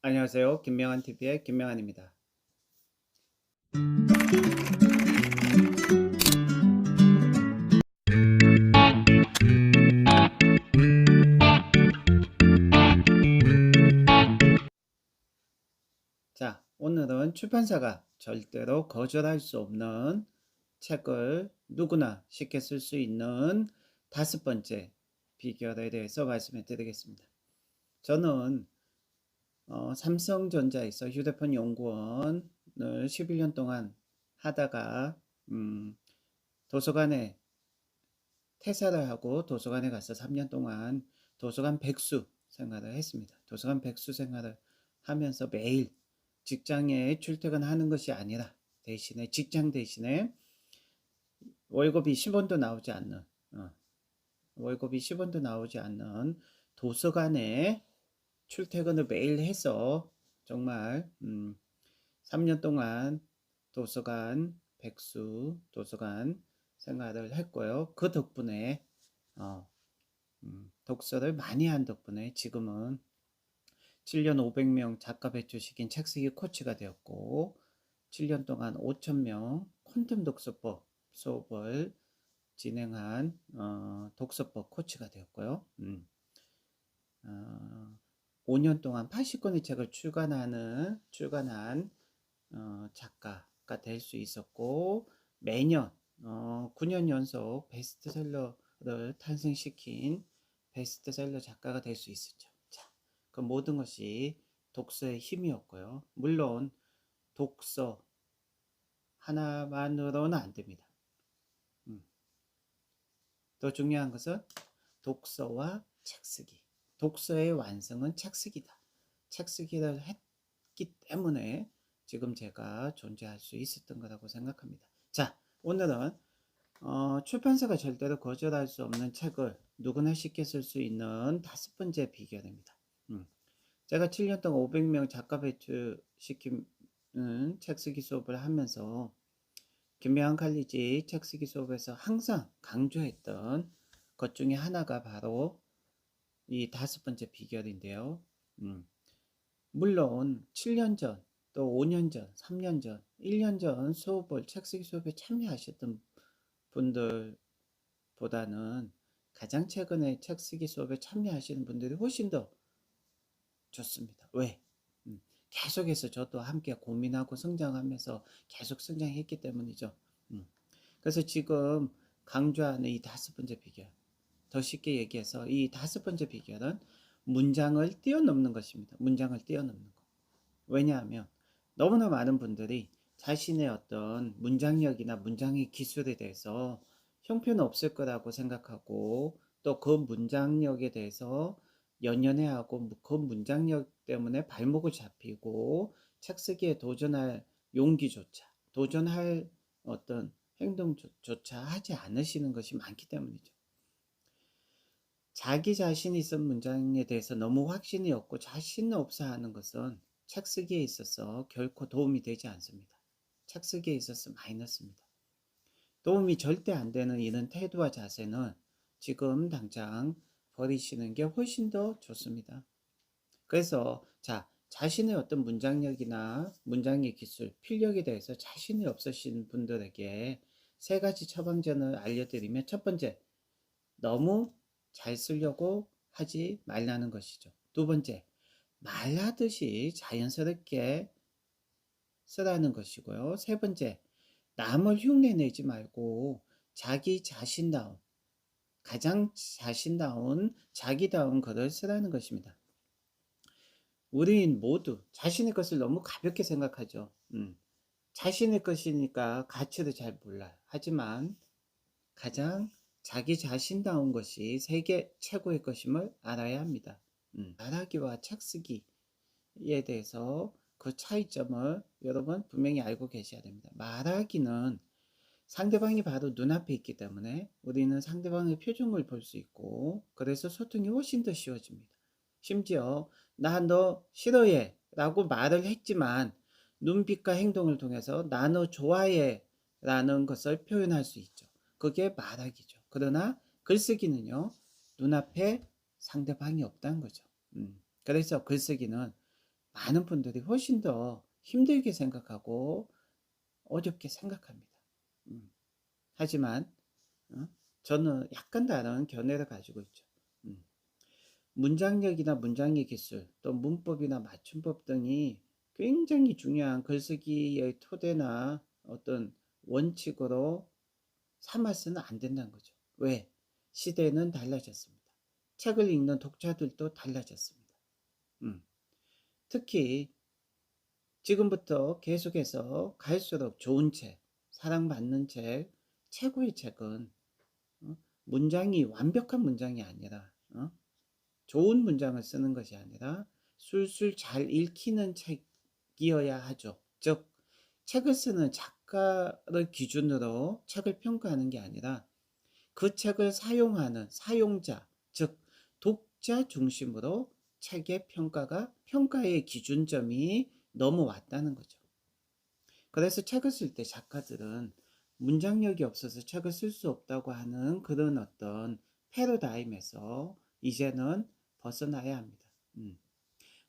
안녕하세요. 김명한TV의 김명한입니다. 자, 오늘은 출판사가 절대로 거절할 수 없는 책을 누구나 쉽게 쓸 수 있는 5번째 비결에 대해서 말씀해 드리겠습니다. 저는 삼성전자에서 휴대폰 연구원을 11년 동안 하다가 도서관에 퇴사를 하고 도서관에 가서 3년 동안 도서관 백수 생활을 했습니다. 도서관 백수 생활을 하면서 매일 직장에 출퇴근하는 것이 아니라 대신에 직장 대신에 월급이 10원도 나오지 않는 월급이 10원도 나오지 않는 도서관에 출퇴근을 매일 해서 정말 3년 동안 도서관 백수 도서관 생활을 했고요. 그 덕분에 독서를 많이 한 덕분에 지금은 7년 500명 작가 배출시킨 책쓰기 코치가 되었고 7년 동안 5,000명 퀀텀 독서법 수업을 진행한 독서법 코치가 되었고요. 5년 동안 80권의 책을 출간한 작가가 될 수 있었고 매년 9년 연속 베스트셀러를 탄생시킨 베스트셀러 작가가 될 수 있었죠. 자, 그 모든 것이 독서의 힘이었고요. 물론 독서 하나만으로는 안 됩니다. 더 중요한 것은 독서와 책쓰기. 독서의 완성은 책쓰기다. 책쓰기를 했기 때문에 지금 제가 존재할 수 있었던 거라고 생각합니다. 자, 오늘은 출판사가 절대로 거절할 수 없는 책을 누구나 쉽게 쓸 수 있는 5번째 비결입니다. 제가 7년 동안 500명 작가 배출시키는 책쓰기 수업을 하면서 김명한 칼리지 책쓰기 수업에서 항상 강조했던 것 중에 하나가 바로 이 5번째 비결인데요. 물론 7년 전, 또 5년 전, 3년 전, 1년 전 수업을 책쓰기 수업에 참여하셨던 분들보다는 가장 최근에 책쓰기 수업에 참여하시는 분들이 훨씬 더 좋습니다. 왜? 계속해서 저도 함께 고민하고 성장하면서 계속 성장했기 때문이죠. 그래서 지금 강조하는 이 5번째 비결, 더 쉽게 얘기해서 이 5번째 비결은 문장을 뛰어넘는 것입니다. 문장을 뛰어넘는 것. 왜냐하면 너무나 많은 분들이 자신의 어떤 문장력이나 문장의 기술에 대해서 형편은 없을 거라고 생각하고 또 그 문장력에 대해서 연연해하고 그 문장력 때문에 발목을 잡히고 책쓰기에 도전할 용기조차 도전할 어떤 행동조차 하지 않으시는 것이 많기 때문이죠. 자기 자신이 쓴 문장에 대해서 너무 확신이 없고 자신 없어 하는 것은 책쓰기에 있어서 결코 도움이 되지 않습니다. 책쓰기에 있어서 마이너스입니다. 도움이 절대 안 되는 이런 태도와 자세는 지금 당장 버리시는 게 훨씬 더 좋습니다. 그래서 자신의 어떤 문장력이나 문장의 기술, 필력에 대해서 자신이 없으신 분들에게 3가지 처방전을 알려드리면 첫 번째, 너무 잘 쓰려고 하지 말라는 것이죠. 두 번째, 말하듯이 자연스럽게 쓰라는 것이고요. 세 번째, 남을 흉내내지 말고 자기 자신다운, 가장 자신다운, 자기다운 글을 쓰라는 것입니다. 우리는 모두 자신의 것을 너무 가볍게 생각하죠. 자신의 것이니까 가치를 잘 몰라요. 하지만 가장 자기 자신다운 것이 세계 최고의 것임을 알아야 합니다. 말하기와 책쓰기에 대해서 그 차이점을 여러분 분명히 알고 계셔야 됩니다. 말하기는 상대방이 바로 눈앞에 있기 때문에 우리는 상대방의 표정을 볼 수 있고 그래서 소통이 훨씬 더 쉬워집니다. 심지어 나 너 싫어해 라고 말을 했지만 눈빛과 행동을 통해서 나 너 좋아해 라는 것을 표현할 수 있죠. 그게 말하기죠. 그러나 글쓰기는요, 눈앞에 상대방이 없다는 거죠. 그래서 글쓰기는 많은 분들이 훨씬 더 힘들게 생각하고 어렵게 생각합니다. 음. 하지만 어? 저는 약간 다른 견해를 가지고 있죠. 음. 문장력이나 문장의 기술, 또 문법이나 맞춤법 등이 굉장히 중요한 글쓰기의 토대나 어떤 원칙으로 삼아서는 안 된다는 거죠. 왜? 시대는 달라졌습니다. 책을 읽는 독자들도 달라졌습니다. 특히 지금부터 계속해서 갈수록 좋은 책, 사랑받는 책, 최고의 책은 문장이 완벽한 문장이 아니라 좋은 문장을 쓰는 것이 아니라 술술 잘 읽히는 책이어야 하죠. 즉 책을 쓰는 작가를 기준으로 책을 평가하는 게 아니라 그 책을 사용하는 사용자, 즉 독자 중심으로 책의 평가의 기준점이 넘어왔다는 거죠. 그래서 책을 쓸 때 작가들은 문장력이 없어서 책을 쓸 수 없다고 하는 그런 어떤 패러다임에서 이제는 벗어나야 합니다.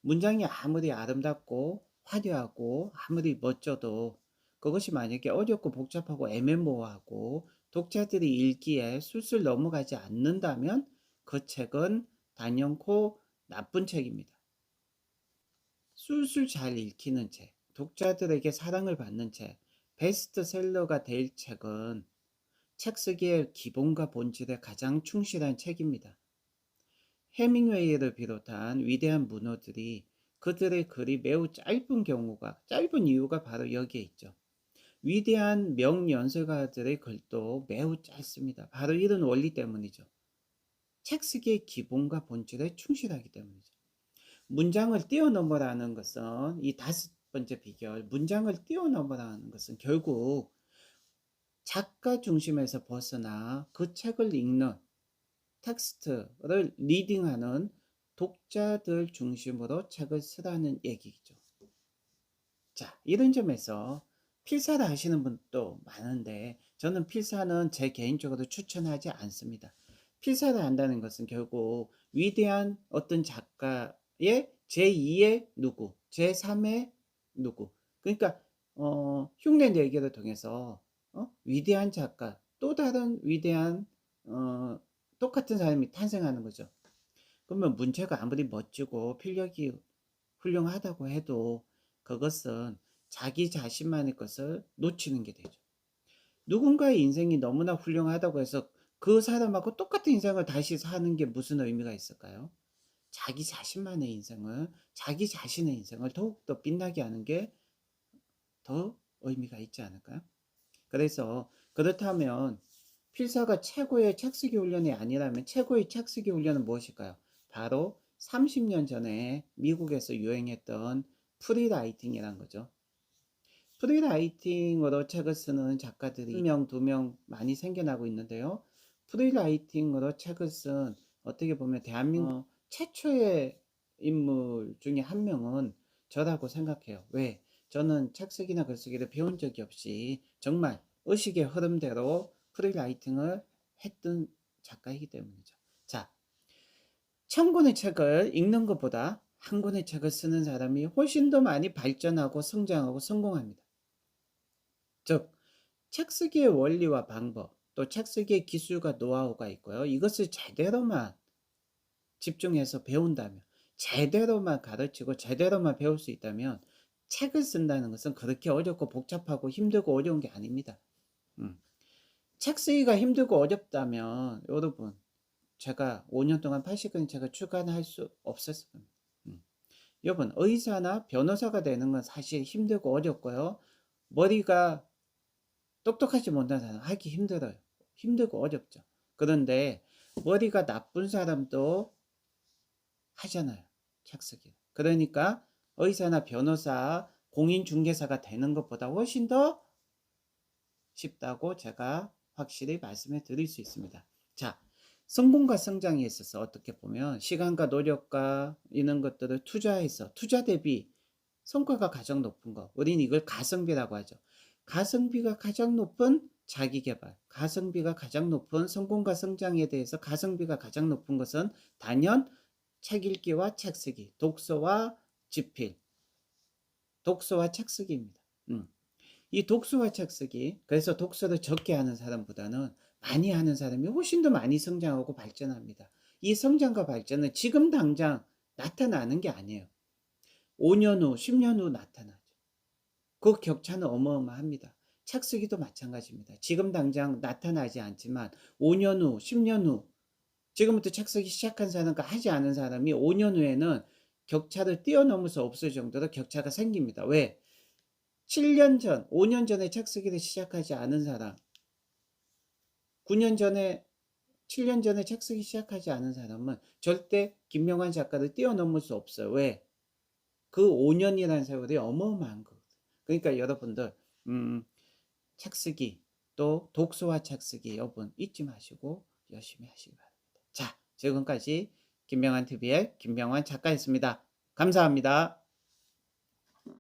문장이 아무리 아름답고 화려하고 아무리 멋져도 그것이 만약에 어렵고 복잡하고 애매모호하고 독자들이 읽기에 술술 넘어가지 않는다면 그 책은 단연코 나쁜 책입니다. 술술 잘 읽히는 책, 독자들에게 사랑을 받는 책, 베스트셀러가 될 책은 책 쓰기의 기본과 본질에 가장 충실한 책입니다. 해밍웨이를 비롯한 위대한 문호들이 그들의 글이 매우 짧은 이유가 바로 여기에 있죠. 위대한 명연설가들의 글도 매우 짧습니다. 바로 이런 원리 때문이죠. 책 쓰기의 기본과 본질에 충실하기 때문이죠. 문장을 뛰어넘어라는 것은 이 5번째 비결, 문장을 뛰어넘어라는 것은 결국 작가 중심에서 벗어나 그 책을 읽는 텍스트를 리딩하는 독자들 중심으로 책을 쓰라는 얘기죠. 자, 이런 점에서 필사를 하시는 분도 많은데 저는 필사는 제 개인적으로 추천하지 않습니다. 필사를 한다는 것은 결국 위대한 어떤 작가의 제2의 누구, 제3의 누구. 그러니까 흉내 내기를 통해서 위대한 작가, 또 다른 위대한 똑같은 사람이 탄생하는 거죠. 그러면 문체가 아무리 멋지고 필력이 훌륭하다고 해도 그것은 자기 자신만의 것을 놓치는 게 되죠. 누군가의 인생이 너무나 훌륭하다고 해서 그 사람하고 똑같은 인생을 다시 사는 게 무슨 의미가 있을까요? 자기 자신만의 인생을, 자기 자신의 인생을 더욱더 빛나게 하는 게 더 의미가 있지 않을까요? 그래서 그렇다면 필사가 최고의 책쓰기 훈련이 아니라면 최고의 책쓰기 훈련은 무엇일까요? 바로 30년 전에 미국에서 유행했던 프리라이팅이란 거죠. 프리라이팅으로 책을 쓰는 작가들이 1명, 2명 많이 생겨나고 있는데요. 프리라이팅으로 책을 쓴 어떻게 보면 대한민국 최초의 인물 중에 한 명은 저라고 생각해요. 왜? 저는 책쓰기나 글쓰기를 배운 적이 없이 정말 의식의 흐름대로 프리라이팅을 했던 작가이기 때문이죠. 자, 1000권의 책을 읽는 것보다 한 권의 책을 쓰는 사람이 훨씬 더 많이 발전하고 성장하고 성공합니다. 즉, 책쓰기의 원리와 방법, 또 책쓰기의 기술과 노하우가 있고요. 이것을 제대로만 집중해서 배운다면, 제대로만 가르치고 제대로만 배울 수 있다면 책을 쓴다는 것은 그렇게 어렵고 복잡하고 힘들고 어려운 게 아닙니다. 책 쓰기가 힘들고 어렵다면 여러분, 제가 5년 동안 80권의 책을 출간할 수 없었을 겁니다. 여러분, 의사나 변호사가 되는 건 사실 힘들고 어렵고요. 머리가 똑똑하지 못한 사람 하기 힘들어요. 힘들고 어렵죠. 그런데 머리가 나쁜 사람도 하잖아요. 책 쓰기. 그러니까 의사나 변호사, 공인중개사가 되는 것보다 훨씬 더 쉽다고 제가 확실히 말씀해 드릴 수 있습니다. 자, 성공과 성장에 있어서 어떻게 보면 시간과 노력과 이런 것들을 투자해서 투자 대비 성과가 가장 높은 거. 우린 이걸 가성비라고 하죠. 가성비가 가장 높은 자기계발, 가성비가 가장 높은 성공과 성장에 대해서 가성비가 가장 높은 것은 단연 책 읽기와 책 쓰기, 독서와 집필, 독서와 책쓰기입니다. 이 독서와 책쓰기, 그래서 독서를 적게 하는 사람보다는 많이 하는 사람이 훨씬 더 많이 성장하고 발전합니다. 이 성장과 발전은 지금 당장 나타나는 게 아니에요. 5년 후, 10년 후 나타나죠. 그 격차는 어마어마합니다. 책쓰기도 마찬가지입니다. 지금 당장 나타나지 않지만 5년 후, 10년 후, 지금부터 책쓰기 시작한 사람과 하지 않은 사람이 5년 후에는 격차를 뛰어넘을 수 없을 정도로 격차가 생깁니다. 왜? 7년 전, 5년 전에 책쓰기를 시작하지 않은 사람, 9년 전에, 7년 전에 책쓰기 시작하지 않은 사람은 절대 김명환 작가를 뛰어넘을 수 없어요. 왜? 그 5년이라는 세월이 어마어마한 거거든요. 그러니까 여러분들 책쓰기, 또 독서와 책쓰기 여러분 잊지 마시고 열심히 하시기 바랍니다. 자, 지금까지 김명환 TV의 김명환 작가였습니다. 감사합니다.